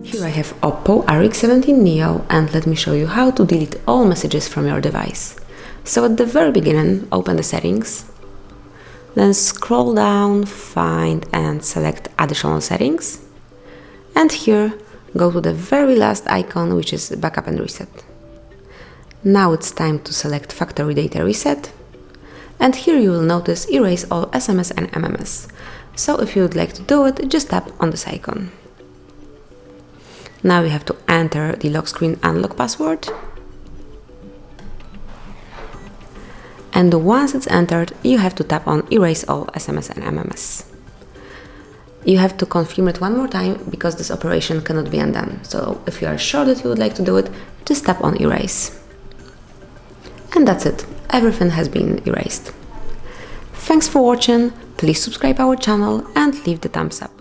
Here I have OPPO RX17 Neo, and let me show you how to delete all messages from your device. So at the very beginning, open the settings, then scroll down, find and select additional settings, and here go to the very last icon, which is backup and reset. Now it's time to select factory data reset, and here you will notice erase all SMS and MMS. So if you would like to do it, just tap on this icon. Now you have to enter the lock screen unlock password, and once it's entered, you have to tap on erase all SMS and MMS. You have to confirm it one more time because this operation cannot be undone. So if you are sure that you would like to do it, just tap on erase. And that's it, everything has been erased. Thanks for watching, please subscribe our channel and leave the thumbs up.